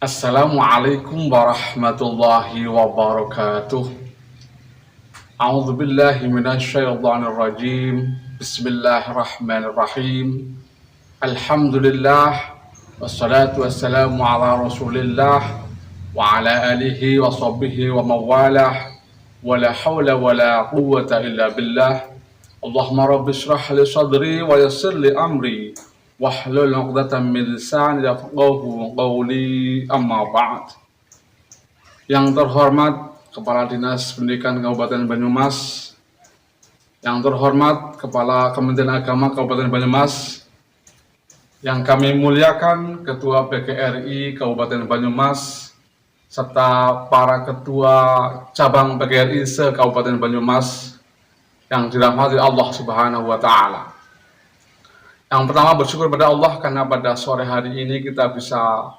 Assalamualaikum warahmatullahi wabarakatuh. A'udzu billahi minasyaitonir rajim. Bismillahirrahmanirrahim. Alhamdulillah wassalatu wassalamu ala Rasulillah wa ala alihi wa sahbihi wa mawalah. Wala haula wala quwwata illa billah. Allahumma rabbi shrah li sadri wa yassir li amri wahlul 'uqdatam min lisani yafqahu qawli, amma ba'd. Yang terhormat Kepala Dinas Pendidikan Kabupaten Banyumas, yang terhormat Kepala Kementerian Agama Kabupaten Banyumas, yang kami muliakan Ketua PGRI Kabupaten Banyumas, serta para Ketua Cabang PGRI se-Kabupaten Banyumas yang dirahmati Allah Subhanahu wa Ta'ala. Yang pertama, bersyukur pada Allah karena pada sore hari ini kita bisa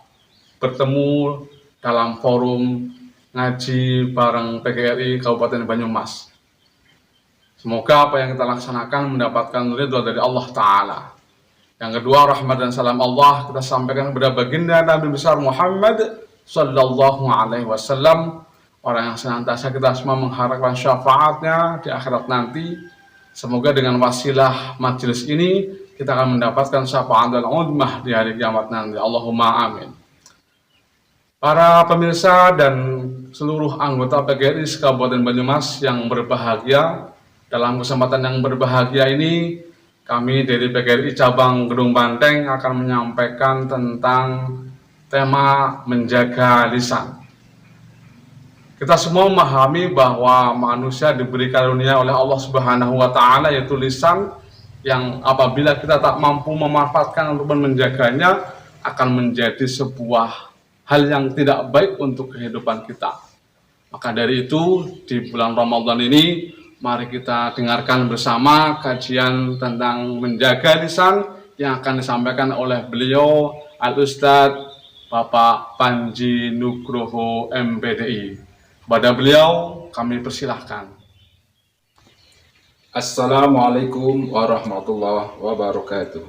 bertemu dalam forum ngaji bareng PGRI Kabupaten Banyumas. Semoga apa yang kita laksanakan mendapatkan ridho dari Allah Ta'ala. Yang kedua, rahmat dan salam Allah kita sampaikan kepada baginda Nabi besar Muhammad Sallallahu Alaihi Wasallam, orang yang senantiasa kita semua mengharapkan syafaatnya di akhirat nanti. Semoga dengan wasilah majelis ini kita akan mendapatkan syafaatul uzmah di hari kiamat nanti. Allahumma amin. Para pemirsa dan seluruh anggota PGRI Kabupaten Banyumas yang berbahagia, dalam kesempatan yang berbahagia ini kami dari PGRI Cabang Gedung Banteng akan menyampaikan tentang tema menjaga lisan. Kita semua memahami bahwa manusia diberi karunia oleh Allah Subhanahu wa Ta'ala, yaitu lisan, yang apabila kita tak mampu memanfaatkan untuk menjaganya akan menjadi sebuah hal yang tidak baik untuk kehidupan kita. Maka dari itu di bulan Ramadan ini mari kita dengarkan bersama kajian tentang menjaga lisan yang akan disampaikan oleh beliau Al-Ustadz Bapak Panji Nugroho MPDI. Kepada beliau kami persilahkan. Assalamualaikum warahmatullahi wabarakatuh.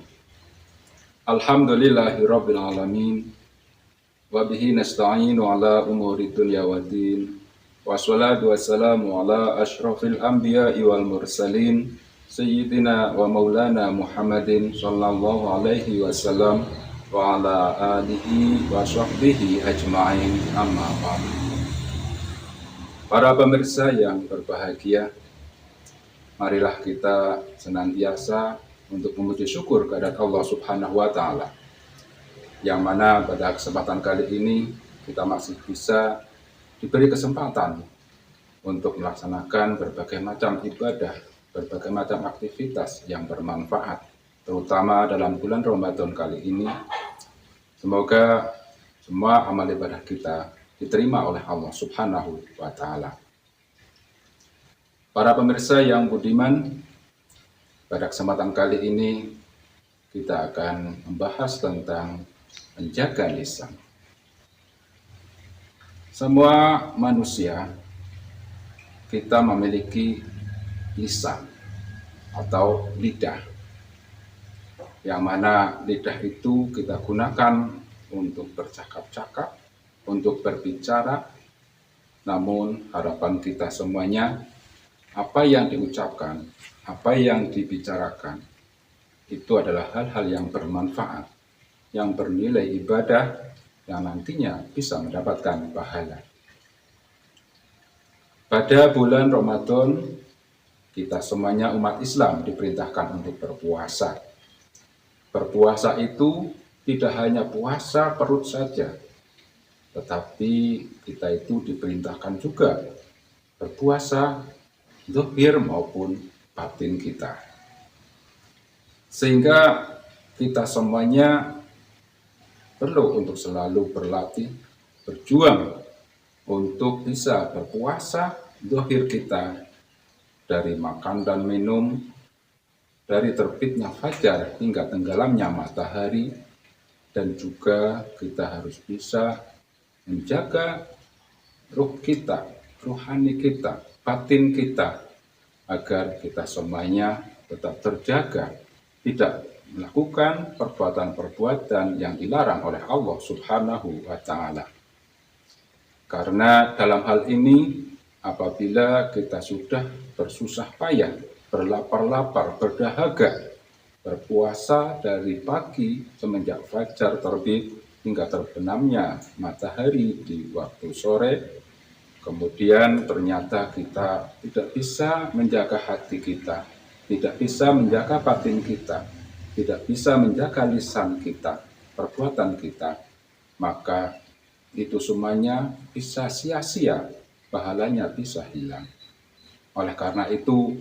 Alhamdulillahirabbil alamin. Wa bihi nasta'inu ala umuri dunya waddin. Wassalatu wassalamu ala asyrafil anbiya'i wal mursalin sayyidina wa maulana Muhammadin sallallahu alaihi wasallam wa ala alihi wa sahbihi ajma'in, amma ba'du. Para pemirsa yang berbahagia, marilah kita senantiasa untuk memuji syukur kehadirat Allah Subhanahu wa Ta'ala, yang mana pada kesempatan kali ini kita masih bisa diberi kesempatan untuk melaksanakan berbagai macam ibadah, berbagai macam aktivitas yang bermanfaat, terutama dalam bulan Ramadan kali ini. Semoga semua amal ibadah kita diterima oleh Allah Subhanahu wa Ta'ala. Para pemirsa yang budiman, pada kesempatan kali ini kita akan membahas tentang menjaga lisan. Semua manusia kita memiliki lisan atau lidah, yang mana lidah itu kita gunakan untuk bercakap-cakap, untuk berbicara. Namun harapan kita semuanya, apa yang diucapkan, apa yang dibicarakan, itu adalah hal-hal yang bermanfaat, yang bernilai ibadah, yang nantinya bisa mendapatkan pahala. Pada bulan Ramadan, kita semuanya umat Islam diperintahkan untuk berpuasa. Berpuasa itu tidak hanya puasa perut saja, tetapi kita itu diperintahkan juga berpuasa zahir maupun batin kita. Sehingga kita semuanya perlu untuk selalu berlatih, berjuang untuk bisa berpuasa zahir kita dari makan dan minum, dari terbitnya fajar hingga tenggelamnya matahari, dan juga kita harus bisa menjaga ruh kita, rohani kita, batin kita, agar kita semuanya tetap terjaga, tidak melakukan perbuatan-perbuatan yang dilarang oleh Allah Subhanahu wa Ta'ala. Karena dalam hal ini, apabila kita sudah bersusah payah, berlapar-lapar, berdahaga, berpuasa dari pagi semenjak fajar terbit hingga terbenamnya matahari di waktu sore, kemudian ternyata kita tidak bisa menjaga hati kita, tidak bisa menjaga batin kita, tidak bisa menjaga lisan kita, perbuatan kita, maka itu semuanya bisa sia-sia, pahalanya bisa hilang. Oleh karena itu,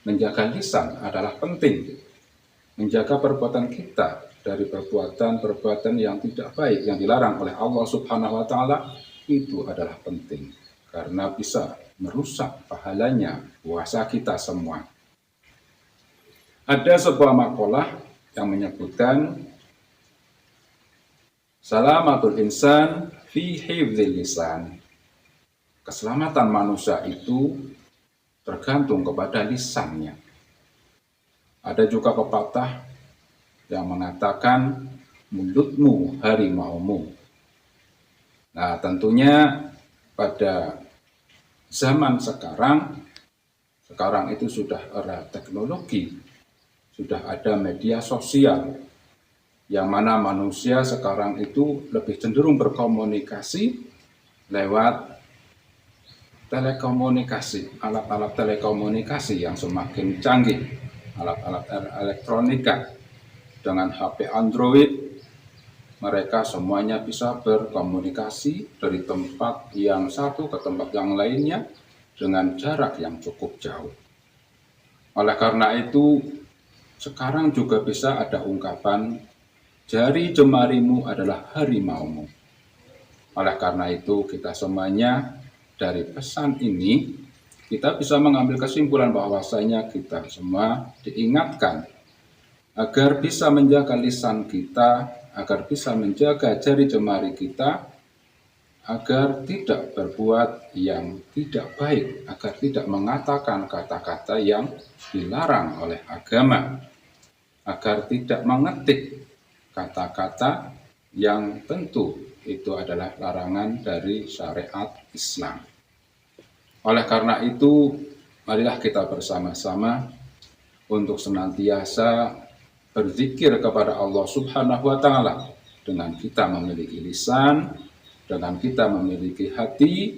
menjaga lisan adalah penting. Menjaga perbuatan kita dari perbuatan-perbuatan yang tidak baik, yang dilarang oleh Allah Subhanahu wa Ta'ala, itu adalah penting. Karena bisa merusak pahalanya puasa kita semua. Ada sebuah makalah yang menyebutkan salamatul insan fi hifdzil lisan. Keselamatan manusia itu tergantung kepada lisannya. Ada juga pepatah yang mengatakan mulutmu harimaumu. Nah, tentunya pada zaman sekarang itu sudah era teknologi, sudah ada media sosial, yang mana manusia sekarang itu lebih cenderung berkomunikasi lewat telekomunikasi, alat-alat telekomunikasi yang semakin canggih, alat-alat elektronika. Dengan HP Android, mereka semuanya bisa berkomunikasi dari tempat yang satu ke tempat yang lainnya dengan jarak yang cukup jauh. Oleh karena itu, sekarang juga bisa ada ungkapan, jari jemarimu adalah harimaumu. Oleh karena itu, kita semuanya dari pesan ini, kita bisa mengambil kesimpulan bahwasanya kita semua diingatkan agar bisa menjaga lisan kita, agar bisa menjaga jari jemari kita, agar tidak berbuat yang tidak baik, agar tidak mengatakan kata-kata yang dilarang oleh agama, agar tidak mengetik kata-kata yang tentu itu adalah larangan dari syariat Islam. Oleh karena itu, marilah kita bersama-sama untuk senantiasa berzikir kepada Allah Subhanahu wa Ta'ala dengan kita memiliki lisan, dengan kita memiliki hati,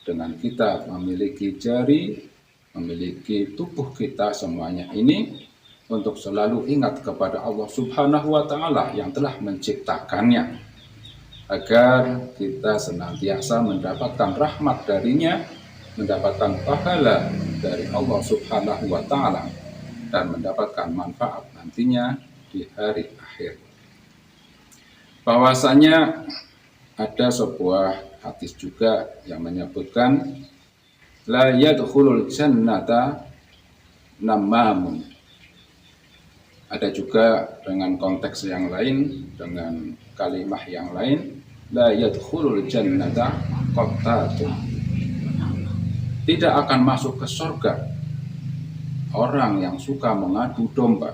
dengan kita memiliki jari, memiliki tubuh kita, semuanya ini untuk selalu ingat kepada Allah Subhanahu wa Ta'ala yang telah menciptakannya, agar kita senantiasa mendapatkan rahmat darinya, mendapatkan pahala dari Allah Subhanahu wa Ta'ala, dan mendapatkan manfaat nantinya di hari akhir. Bahwasanya ada sebuah hadis juga yang menyebutkan la yadkhulul jannata namamun. Ada juga dengan konteks yang lain, dengan kalimat yang lain, la yadkhulul jannata qattatun. Tidak akan masuk ke surga orang yang suka mengadu domba.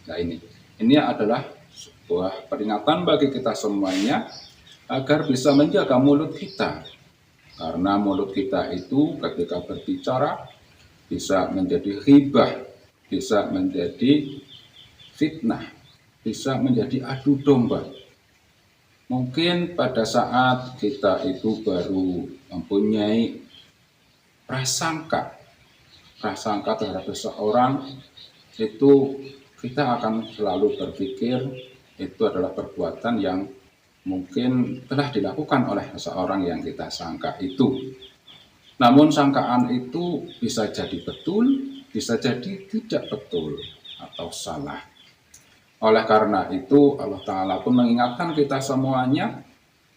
Nah, ini adalah sebuah peringatan bagi kita semuanya agar bisa menjaga mulut kita. Karena mulut kita itu ketika berbicara bisa menjadi ghibah, bisa menjadi fitnah, bisa menjadi adu domba. Mungkin pada saat kita itu baru mempunyai prasangka terhadap seseorang, itu kita akan selalu berpikir itu adalah perbuatan yang mungkin telah dilakukan oleh seseorang yang kita sangka itu. Namun sangkaan itu bisa jadi betul, bisa jadi tidak betul atau salah. Oleh karena itu Allah Ta'ala pun mengingatkan kita semuanya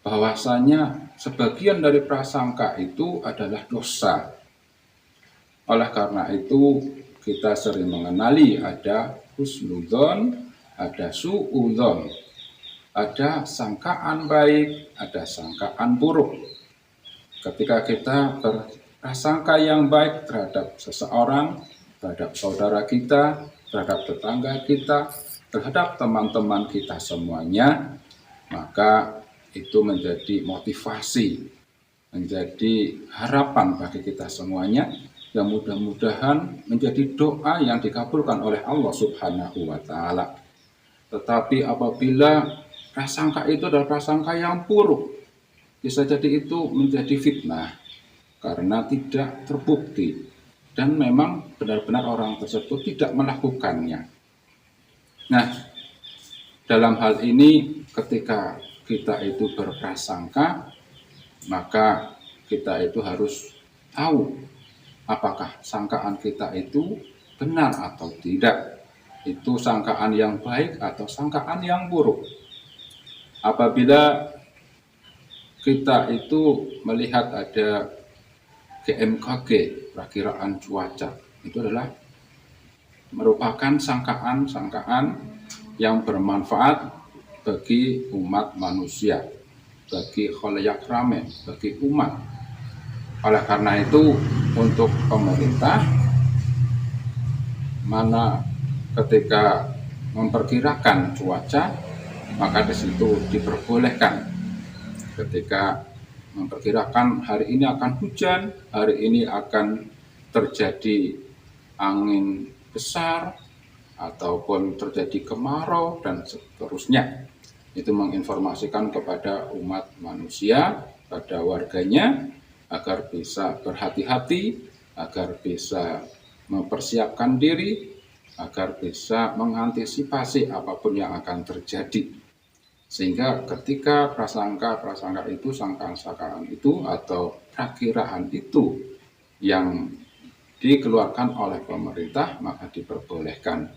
bahwasanya sebagian dari prasangka itu adalah dosa. Oleh karena itu kita sering mengenali ada husnudzon, ada suudzon, ada sangkaan baik, ada sangkaan buruk. Ketika kita berprasangka yang baik terhadap seseorang, terhadap saudara kita, terhadap tetangga kita, terhadap teman-teman kita semuanya, maka itu menjadi motivasi, menjadi harapan bagi kita semuanya, yang mudah-mudahan menjadi doa yang dikabulkan oleh Allah Subhanahu wa Ta'ala. Tetapi apabila prasangka itu adalah prasangka yang buruk, bisa jadi itu menjadi fitnah karena tidak terbukti dan memang benar-benar orang tersebut tidak melakukannya. Nah, dalam hal ini ketika kita itu berprasangka, maka kita itu harus tahu apakah sangkaan kita itu benar atau tidak. Itu sangkaan yang baik atau sangkaan yang buruk. Apabila kita itu melihat ada GMKG, perakiraan cuaca, itu adalah merupakan sangkaan-sangkaan yang bermanfaat bagi umat manusia, bagi khalayak rame, bagi umat. Oleh karena itu, untuk pemerintah, mana ketika memperkirakan cuaca, maka di situ diperbolehkan. Ketika memperkirakan hari ini akan hujan, hari ini akan terjadi angin besar, ataupun terjadi kemarau, dan seterusnya. Itu menginformasikan kepada umat manusia, pada warganya, agar bisa berhati-hati, agar bisa mempersiapkan diri, agar bisa mengantisipasi apapun yang akan terjadi. Sehingga ketika prasangka itu, sangkaan itu, atau perakiraan itu yang dikeluarkan oleh pemerintah, maka diperbolehkan.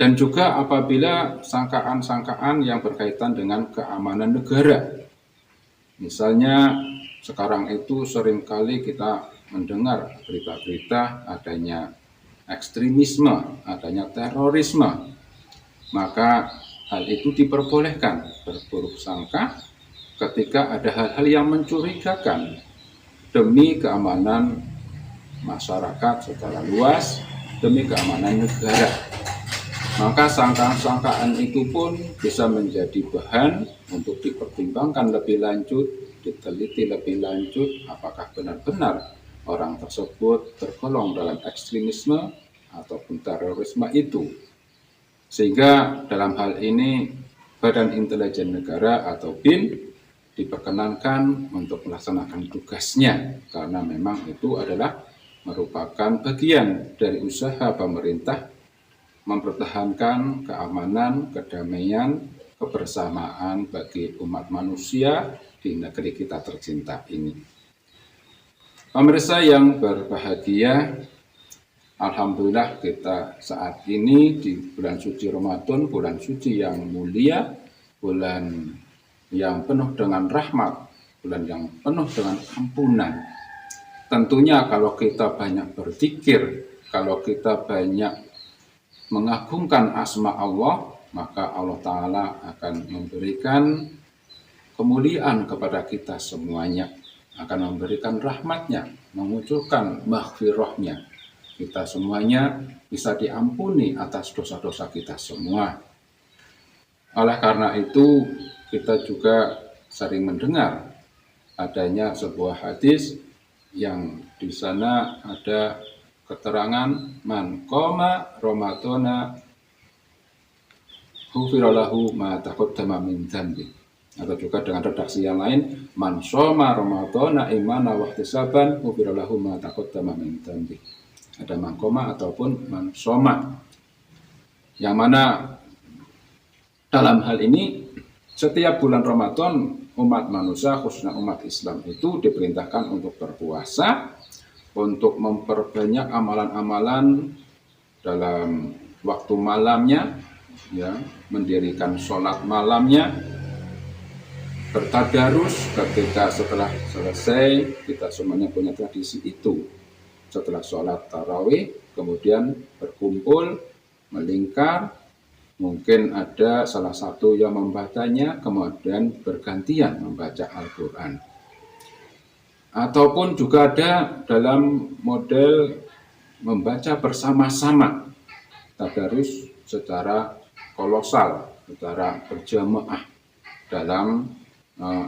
Dan juga apabila sangkaan-sangkaan yang berkaitan dengan keamanan negara. Misalnya sekarang itu seringkali kita mendengar berita-berita adanya ekstremisme, adanya terorisme. Maka hal itu diperbolehkan, berburuk sangka ketika ada hal-hal yang mencurigakan demi keamanan masyarakat secara luas, demi keamanan negara. Maka sangkaan-sangkaan itu pun bisa menjadi bahan untuk dipertimbangkan lebih lanjut, diteliti lebih lanjut apakah benar-benar orang tersebut tergolong dalam ekstremisme ataupun terorisme itu. Sehingga dalam hal ini Badan Intelijen Negara atau BIN diperkenankan untuk melaksanakan tugasnya, karena memang itu adalah merupakan bagian dari usaha pemerintah mempertahankan keamanan, kedamaian, kebersamaan bagi umat manusia di negeri kita tercinta ini. Pemirsa yang berbahagia, alhamdulillah kita saat ini di bulan suci Ramadan, bulan suci yang mulia, bulan yang penuh dengan rahmat, bulan yang penuh dengan ampunan. Tentunya kalau kita banyak berzikir, kalau kita banyak mengagungkan asma Allah, maka Allah Ta'ala akan memberikan kemuliaan kepada kita semuanya, akan memberikan rahmatnya, memunculkan maghfirahnya. Kita semuanya bisa diampuni atas dosa-dosa kita semua. Oleh karena itu, kita juga sering mendengar adanya sebuah hadis yang di sana ada keterangan man qoma ramadhana ghufira lahu ma taqaddama min dzambi, atau juga dengan redaksi yang lain man shoma ramadhana imana wa ihtisaban ghufira lahu ma taqaddama min dzambi. Ada man qoma ataupun man shoma, yang mana dalam hal ini setiap bulan Ramadan umat manusia, khususnya umat Islam itu diperintahkan untuk berpuasa, untuk memperbanyak amalan-amalan dalam waktu malamnya, ya, mendirikan sholat malamnya, bertadarus ketika setelah selesai, kita semuanya punya tradisi itu. Setelah sholat tarawih, kemudian berkumpul, melingkar, mungkin ada salah satu yang membacanya, kemudian bergantian membaca Al-Quran. Ataupun juga ada dalam model membaca bersama-sama, tadarus secara kolosal secara berjamaah dalam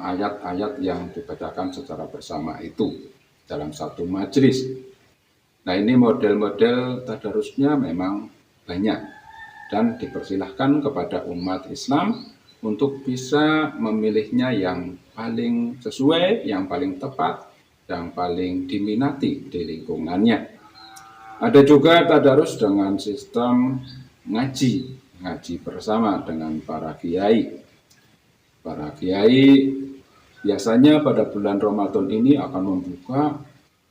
ayat-ayat yang dibacakan secara bersama itu dalam satu majelis. Nah, ini model-model tadarusnya memang banyak dan dipersilahkan kepada umat Islam untuk bisa memilihnya yang paling sesuai, yang paling tepat, yang paling diminati di lingkungannya. Ada juga tadarus dengan sistem ngaji bersama dengan para kiai. Para kiai biasanya pada bulan Ramadan ini akan membuka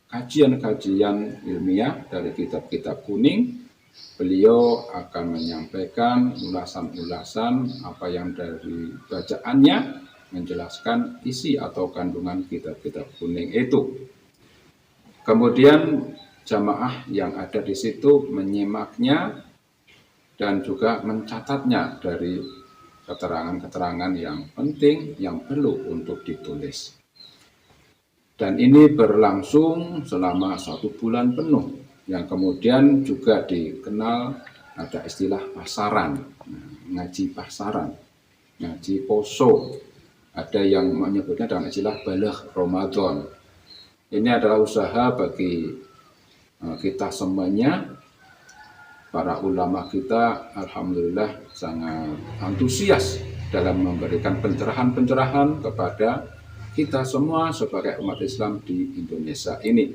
kajian-kajian ilmiah dari kitab-kitab kuning. Beliau akan menyampaikan ulasan-ulasan apa yang dari bacaannya menjelaskan isi atau kandungan kitab-kitab kuning itu. Kemudian jamaah yang ada di situ menyimaknya dan juga mencatatnya dari keterangan-keterangan yang penting yang perlu untuk ditulis. Dan ini berlangsung selama 1 bulan penuh, yang kemudian juga dikenal ada istilah pasaran, ngaji pasaran, ngaji poso, ada yang menyebutnya dengan istilah baligh Ramadan. Ini adalah usaha bagi kita semuanya. Para ulama kita alhamdulillah sangat antusias dalam memberikan pencerahan-pencerahan kepada kita semua sebagai umat Islam di Indonesia ini.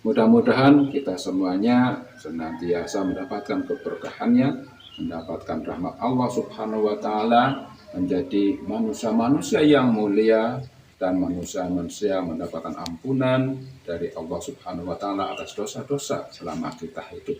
Mudah-mudahan kita semuanya senantiasa mendapatkan keberkahannya, mendapatkan rahmat Allah Subhanahu wa taala, menjadi manusia-manusia yang mulia dan manusia-manusia mendapatkan ampunan dari Allah Subhanahu wa taala atas dosa-dosa selama kita hidup.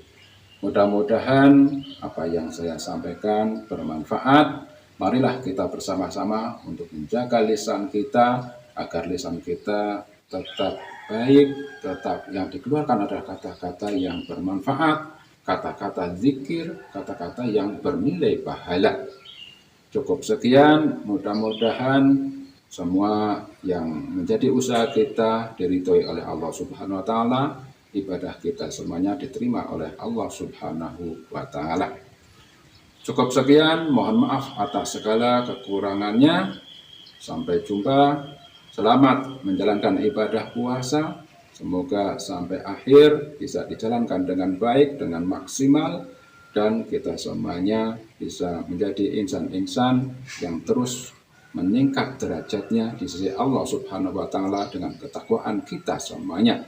Mudah-mudahan apa yang saya sampaikan bermanfaat. Marilah kita bersama-sama untuk menjaga lisan kita agar lisan kita tetap baik, tetap yang dikeluarkan adalah kata-kata yang bermanfaat, kata-kata zikir, kata-kata yang bernilai pahala. Cukup sekian, mudah-mudahan semua yang menjadi usaha kita diridhoi oleh Allah Subhanahu wa taala. Ibadah kita semuanya diterima oleh Allah Subhanahu wa taala. Cukup sekian, mohon maaf atas segala kekurangannya. Sampai jumpa. Selamat menjalankan ibadah puasa. Semoga sampai akhir bisa dijalankan dengan baik, dengan maksimal, dan kita semuanya bisa menjadi insan-insan yang terus meningkat derajatnya di sisi Allah Subhanahu wa taala dengan ketakwaan kita semuanya.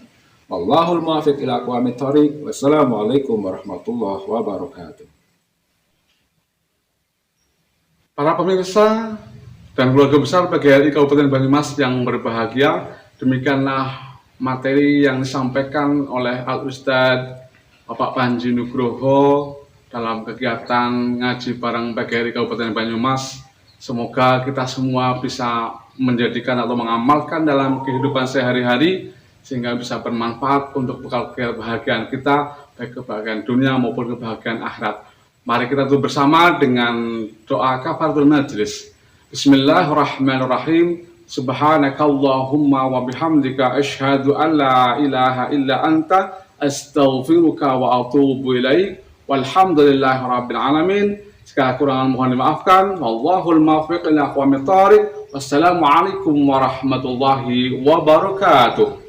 Wallahul muwaffiq ila aqwamit thoriq. Wassalamualaikum warahmatullahi wabarakatuh. Para pemirsa dan keluarga besar PGRI Kabupaten Banyumas yang berbahagia, demikianlah materi yang disampaikan oleh Al-Ustadz Bapak Panji Nugroho dalam kegiatan ngaji bareng PGRI Kabupaten Banyumas. Semoga kita semua bisa menjadikan atau mengamalkan dalam kehidupan sehari-hari sehingga bisa bermanfaat untuk bekal kebahagiaan kita, baik kebahagiaan dunia maupun kebahagiaan akhirat. Mari kita tutup bersama dengan doa kafaratul majlis. Bismillahirrahmanirrahim. Subhanakallahumma wa bihamdika asyhadu an la ilaha illa anta astaghfiruka wa atubu ilaik. Walhamdulillahirabbil alamin. Segala kurangan mohon dimaafkan. Wallahul muwaffiq ila aqwamit thoriq. Wassalamualaikum warahmatullahi wabarakatuh.